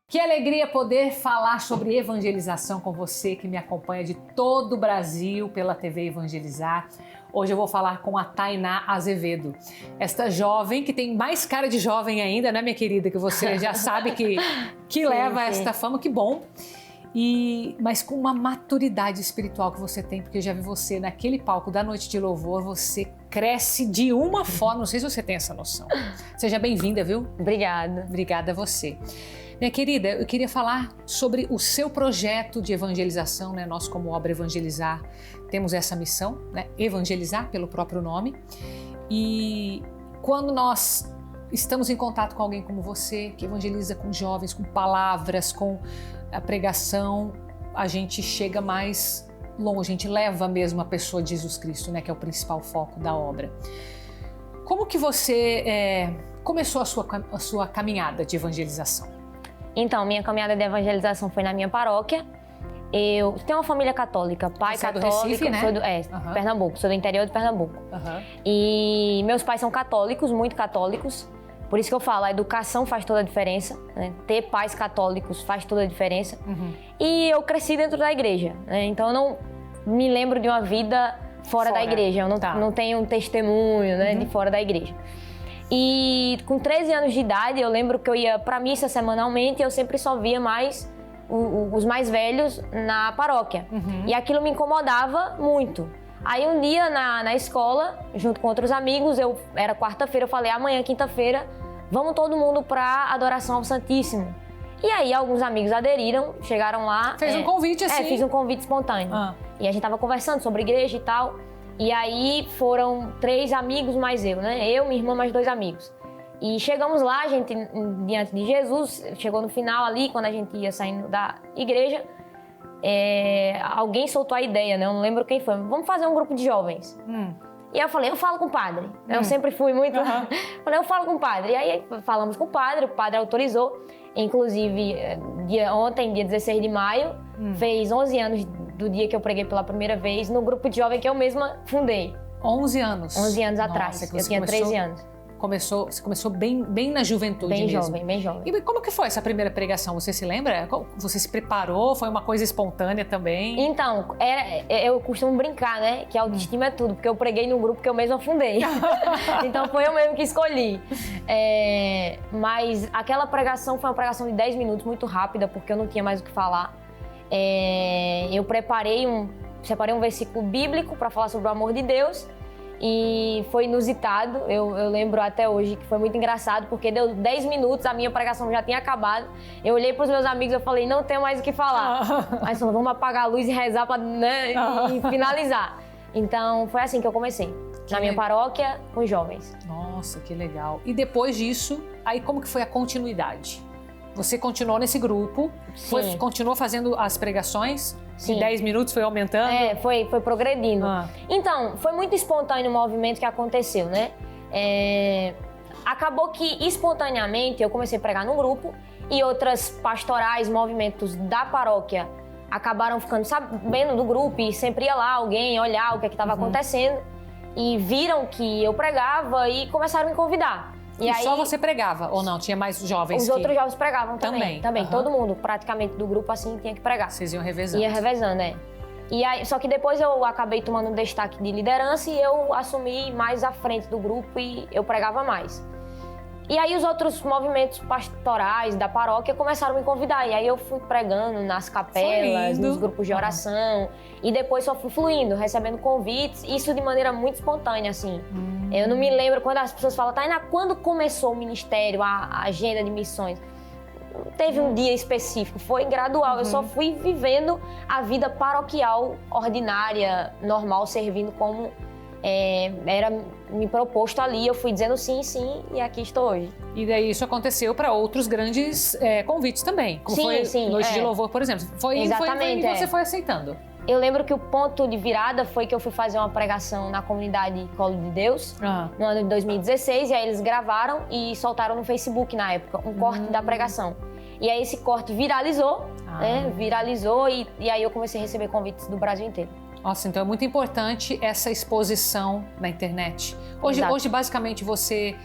Que alegria poder falar sobre evangelização com você que me acompanha de todo o Brasil pela TV Evangelizar. Hoje eu vou falar com a Tainá Azevedo, esta jovem que tem mais cara de jovem ainda, né, minha querida? Que você já sabe que sim, leva esta fama, que bom. Mas com uma maturidade espiritual que você tem, porque eu já vi você naquele palco da Noite de Louvor, você cresce de uma forma, não sei se você tem essa noção. Seja bem-vinda, viu? Obrigada. Obrigada a você. Minha querida, eu queria falar sobre o seu projeto de evangelização, né? Nós, como Obra Evangelizar, temos essa missão, né? Evangelizar pelo próprio nome. E quando nós estamos em contato com alguém como você, que evangeliza com jovens, com palavras, com a pregação, a gente chega mais longe, a gente leva mesmo a pessoa de Jesus Cristo, né? Que é o principal foco da obra. Como que você começou a sua caminhada de evangelização? Então, minha caminhada de evangelização foi na minha paróquia. Eu tenho uma família católica, pai você católico, é do Recife, né? sou do Pernambuco, sou do interior de Pernambuco. E meus pais são católicos, muito católicos. Por isso que eu falo, a educação faz toda a diferença, né? Ter pais católicos faz toda a diferença. E eu cresci dentro da igreja, né? Então eu não me lembro de uma vida fora da igreja. Eu não tenho um testemunho, né, de fora da igreja. E com 13 anos de idade, eu lembro que eu ia pra missa semanalmente e eu sempre só via mais os mais velhos na paróquia. E aquilo me incomodava muito. Aí um dia na escola, junto com outros amigos, era quarta-feira, eu falei, amanhã, quinta-feira, vamos todo mundo pra adoração ao Santíssimo. E aí alguns amigos aderiram, chegaram lá. Fez um convite assim? Fiz um convite espontâneo. E a gente tava conversando sobre igreja e tal. E aí foram 3 amigos mais eu, né? Eu, minha irmã, mais 2 amigos. E chegamos lá, a gente, diante de Jesus, chegou no final ali, quando a gente ia saindo da igreja, alguém soltou a ideia, né? Eu não lembro quem foi. Vamos fazer um grupo de jovens. E aí eu falei, eu falo com o padre. Eu sempre fui muito... Falei, eu falo com o padre. E aí falamos com o padre autorizou. Inclusive, ontem, dia 16 de maio, fez 11 anos do dia que eu preguei pela primeira vez no grupo de jovem que eu mesma fundei. 11 anos? 11 anos atrás. Eu tinha 13 anos. Você começou bem na juventude mesmo. Bem jovem. E como que foi essa primeira pregação? Você se lembra? Você se preparou? Foi uma coisa espontânea também? Então, eu costumo brincar, né? Que a autoestima é tudo, porque eu preguei num grupo que eu mesma fundei. Então foi eu mesmo que escolhi. Mas aquela pregação foi uma pregação de 10 minutos, muito rápida, porque eu não tinha mais o que falar. Eu separei um versículo bíblico para falar sobre o amor de Deus e foi inusitado. Eu lembro até hoje que foi muito engraçado, porque deu 10 minutos, a minha pregação já tinha acabado. Eu olhei para os meus amigos e falei, não tenho mais o que falar. Mas falou, vamos apagar a luz e rezar para e finalizar. Então foi assim que eu comecei, na minha paróquia, com os jovens. Nossa, que legal. E depois disso, aí como que foi a continuidade? Você continuou nesse grupo, continuou fazendo as pregações? Sim. De 10 minutos foi aumentando? Foi progredindo. Então, foi muito espontâneo o movimento que aconteceu, né? Acabou que espontaneamente eu comecei a pregar num grupo e outras pastorais, movimentos da paróquia acabaram ficando sabendo do grupo e sempre ia lá alguém olhar o que estava acontecendo e viram que eu pregava e começaram a me convidar. E aí, só você pregava ou não? Tinha mais jovens? Os outros jovens pregavam também. Todo mundo, praticamente, do grupo assim, tinha que pregar. Vocês iam revezando? Ia revezando, E aí, só que depois eu acabei tomando um destaque de liderança e eu assumi mais à frente do grupo e eu pregava mais. E aí os outros movimentos pastorais da paróquia começaram a me convidar. E aí eu fui pregando nas capelas, nos grupos de oração. E depois só fui fluindo, recebendo convites. Isso de maneira muito espontânea, assim. Eu não me lembro quando as pessoas falam, Tainá, quando começou o ministério, a agenda de missões? Não teve um dia específico, foi gradual. Eu só fui vivendo a vida paroquial, ordinária, normal, servindo como era me proposto ali. Eu fui dizendo sim, e aqui estou hoje. E daí isso aconteceu para outros grandes convites também, como foi Noite de Louvor, por exemplo. Exatamente, e você foi aceitando. Eu lembro que o ponto de virada foi que eu fui fazer uma pregação na comunidade Colo de Deus, no ano de 2016, e aí eles gravaram e soltaram no Facebook na época, um corte da pregação. E aí esse corte viralizou, né? Viralizou e aí eu comecei a receber convites do Brasil inteiro. Nossa, então é muito importante essa exposição na internet. Hoje basicamente, você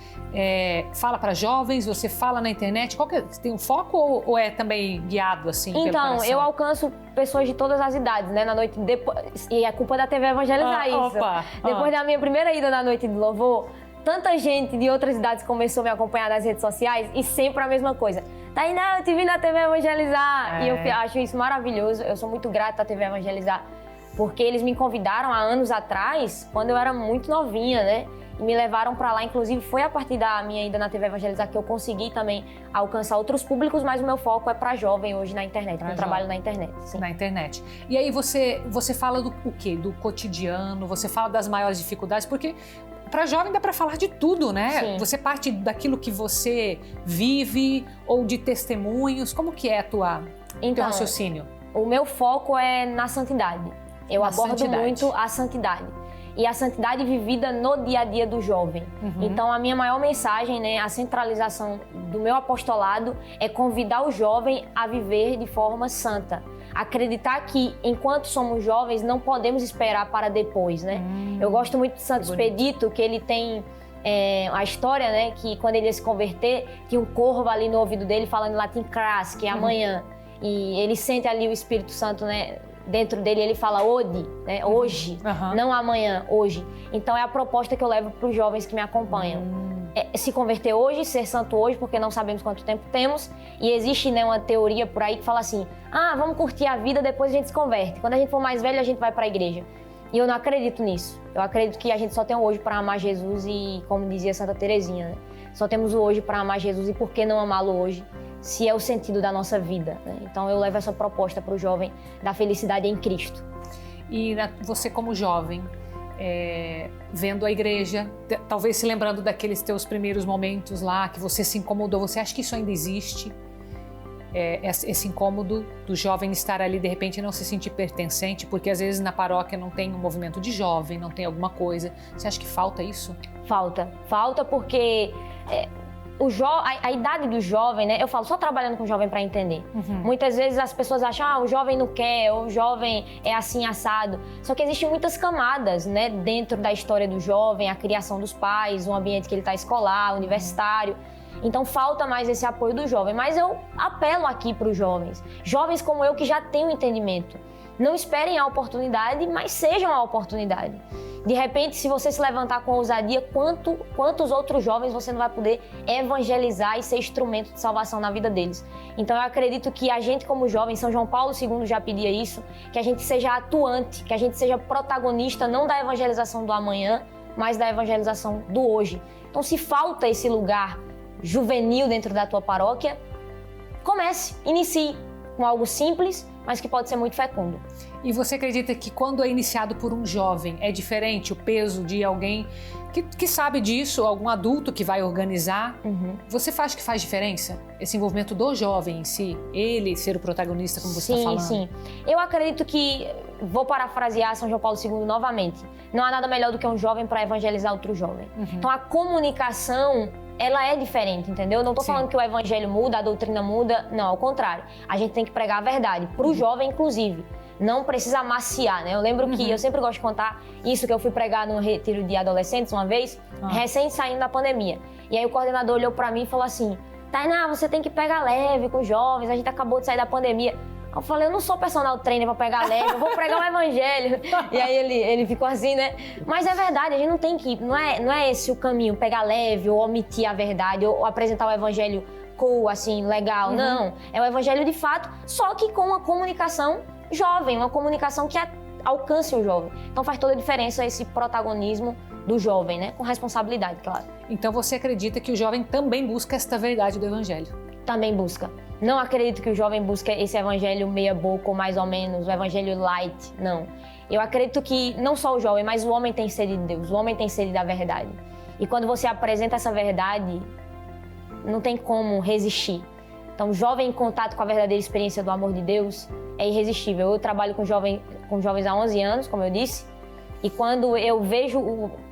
fala para jovens, você fala na internet. Você tem um foco ou é também guiado assim? Então, eu alcanço pessoas de todas as idades, né? Na noite depois, e é culpa da TV Evangelizar isso. Depois da minha primeira ida na noite de louvor, tanta gente de outras idades começou a me acompanhar nas redes sociais e sempre a mesma coisa. Tainá, eu te vi na TV Evangelizar. E eu acho isso maravilhoso. Eu sou muito grata à TV Evangelizar, porque eles me convidaram há anos atrás, quando eu era muito novinha, né? E me levaram para lá. Inclusive, foi a partir da minha ida na TV Evangelizar que eu consegui também alcançar outros públicos, mas o meu foco é para jovem hoje na internet. Eu trabalho na internet, sim. Na internet. E aí você fala do quê? Do cotidiano, você fala das maiores dificuldades, porque para jovem dá para falar de tudo, né? Sim. Você parte daquilo que você vive ou de testemunhos. Como que é teu raciocínio? O meu foco é na santidade. Eu abordo muito a santidade. E a santidade vivida no dia a dia do jovem. Então, a minha maior mensagem, né, a centralização do meu apostolado é convidar o jovem a viver de forma santa. Acreditar que, enquanto somos jovens, não podemos esperar para depois, né? Eu gosto muito de Santo Expedito, que ele tem a história, né, que quando ele ia se converter, tinha um corvo ali no ouvido dele falando em latim cras, que é amanhã. E ele sente ali o Espírito Santo, né, dentro dele, ele fala ode, né, hoje, não amanhã, hoje. Então é a proposta que eu levo para os jovens que me acompanham. Se converter hoje, ser santo hoje, porque não sabemos quanto tempo temos. E existe, né, uma teoria por aí que fala assim, vamos curtir a vida, depois a gente se converte. Quando a gente for mais velho, a gente vai para a igreja. E eu não acredito nisso. Eu acredito que a gente só tem o hoje para amar Jesus e, como dizia Santa Teresinha, né, só temos o hoje para amar Jesus e por que não amá-lo hoje? Se é o sentido da nossa vida, né? Então eu levo essa proposta para o jovem da felicidade em Cristo. E você como jovem, vendo a igreja, talvez se lembrando daqueles teus primeiros momentos lá, que você se incomodou, você acha que isso ainda existe? Esse incômodo do jovem estar ali, de repente, e não se sentir pertencente, porque às vezes na paróquia não tem um movimento de jovem, não tem alguma coisa. Você acha que falta isso? Falta porque a idade do jovem, né? Eu falo só trabalhando com o jovem para entender. Muitas vezes as pessoas acham, o jovem não quer, ou o jovem é assim assado. Só que existem muitas camadas, né? Dentro da história do jovem, a criação dos pais, o ambiente que ele está escolar, universitário. Então falta mais esse apoio do jovem. Mas eu apelo aqui para os jovens como eu que já têm o entendimento. Não esperem a oportunidade, mas sejam a oportunidade. De repente, se você se levantar com ousadia, quantos outros jovens você não vai poder evangelizar e ser instrumento de salvação na vida deles? Então eu acredito que a gente como jovem, São João Paulo II já pedia isso, que a gente seja atuante, que a gente seja protagonista não da evangelização do amanhã, mas da evangelização do hoje. Então se falta esse lugar juvenil dentro da tua paróquia, inicie com algo simples, mas que pode ser muito fecundo. E você acredita que quando é iniciado por um jovem, é diferente o peso de alguém que sabe disso, algum adulto que vai organizar? Você acha que faz diferença? Esse envolvimento do jovem em si, ele ser o protagonista, como você está falando? Sim. Eu acredito que, vou parafrasear São João Paulo II novamente, não há nada melhor do que um jovem para evangelizar outro jovem. Então a comunicação, ela é diferente, entendeu? Eu não estou falando que o evangelho muda, a doutrina muda, não, ao contrário. A gente tem que pregar a verdade, para o jovem inclusive. Não precisa amaciar, né? Eu lembro que eu sempre gosto de contar isso, que eu fui pregar num retiro de adolescentes uma vez, recém saindo da pandemia. E aí o coordenador olhou para mim e falou assim, Tainá, você tem que pegar leve com os jovens, a gente acabou de sair da pandemia. Eu falei, eu não sou personal trainer para pegar leve, eu vou pregar o evangelho. E aí ele ficou assim, né? Mas é verdade, a gente não tem que, não é esse o caminho, pegar leve ou omitir a verdade, ou apresentar o evangelho cool, assim, legal. Não, é o evangelho de fato, só que com uma comunicação jovem, uma comunicação que alcance o jovem. Então faz toda a diferença esse protagonismo do jovem, né? Com responsabilidade, claro. Então você acredita que o jovem também busca esta verdade do evangelho? Também busca. Não acredito que o jovem busque esse evangelho meia boca ou mais ou menos, o evangelho light, não. Eu acredito que não só o jovem, mas o homem tem sede de Deus, o homem tem sede da verdade. E quando você apresenta essa verdade, não tem como resistir. Então, o jovem em contato com a verdadeira experiência do amor de Deus é irresistível. Eu trabalho com jovens há 11 anos, como eu disse, e quando eu vejo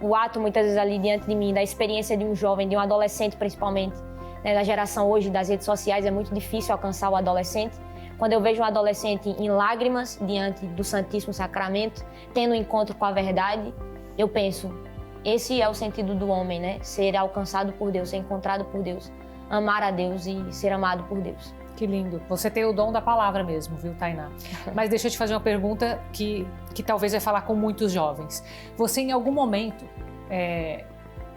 o ato, muitas vezes ali diante de mim, da experiência de um jovem, de um adolescente principalmente, né, da geração hoje das redes sociais, é muito difícil alcançar o adolescente, quando eu vejo um adolescente em lágrimas diante do Santíssimo Sacramento, tendo um encontro com a verdade, eu penso, esse é o sentido do homem, né? Ser alcançado por Deus, ser encontrado por Deus, amar a Deus e ser amado por Deus. Que lindo. Você tem o dom da palavra mesmo, viu, Tainá? Mas deixa eu te fazer uma pergunta que talvez vai falar com muitos jovens. Você em algum momento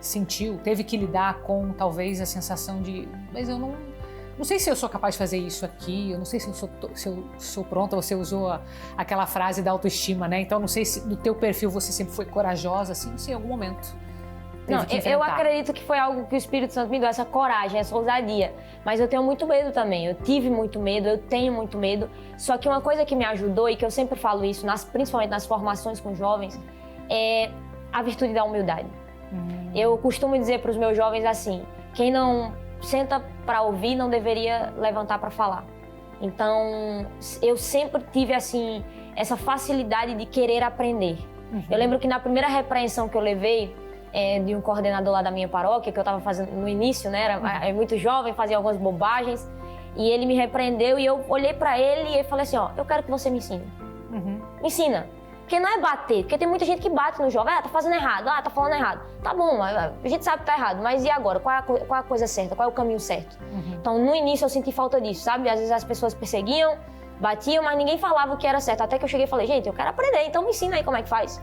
sentiu, teve que lidar com talvez a sensação de, mas eu não sei se eu sou capaz de fazer isso aqui, eu não sei se eu sou pronta, você usou aquela frase da autoestima, né? Então não sei se no teu perfil você sempre foi corajosa, assim, não sei, em algum momento. Não, eu acredito que foi algo que o Espírito Santo me deu, essa coragem, essa ousadia. Mas eu tenho muito medo também, eu tive muito medo, eu tenho muito medo. Só que uma coisa que me ajudou, e que eu sempre falo isso, principalmente nas formações com jovens, é a virtude da humildade. Eu costumo dizer para os meus jovens assim, quem não senta para ouvir não deveria levantar para falar. Então, eu sempre tive assim, essa facilidade de querer aprender. Eu lembro que na primeira repreensão que eu levei, de um coordenador lá da minha paróquia, que eu estava fazendo no início, né? Era muito jovem, fazia algumas bobagens. E ele me repreendeu e eu olhei para ele e eu falei assim, ó, eu quero que você me ensine. Me ensina. Porque não é bater, porque tem muita gente que bate no jovem. Tá fazendo errado, tá falando errado. Tá bom, a gente sabe que tá errado, mas e agora? Qual é a coisa certa? Qual é o caminho certo? Então, no início eu senti falta disso, sabe? Às vezes as pessoas perseguiam, batiam, mas ninguém falava o que era certo. Até que eu cheguei e falei, gente, eu quero aprender, então me ensina aí como é que faz.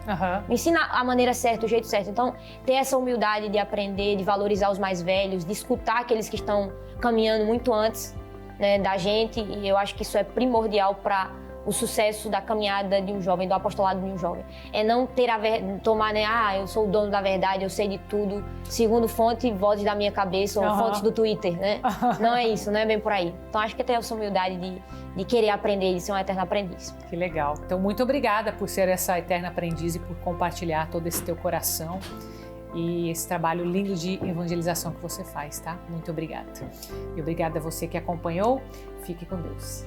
Me ensina a maneira certa, o jeito certo. Então, ter essa humildade de aprender, de valorizar os mais velhos, de escutar aqueles que estão caminhando muito antes, né, da gente. E eu acho que isso é primordial para o sucesso da caminhada de um jovem, do apostolado de um jovem. É não ter tomar, né, eu sou o dono da verdade, eu sei de tudo, segundo fonte, vozes da minha cabeça ou fontes do Twitter, né? Não é isso, não é bem por aí. Então acho que ter essa humildade de querer aprender, de ser um eterno aprendiz. Que legal. Então muito obrigada por ser essa eterna aprendiz e por compartilhar todo esse teu coração e esse trabalho lindo de evangelização que você faz, tá? Muito obrigada. E obrigada a você que acompanhou. Fique com Deus.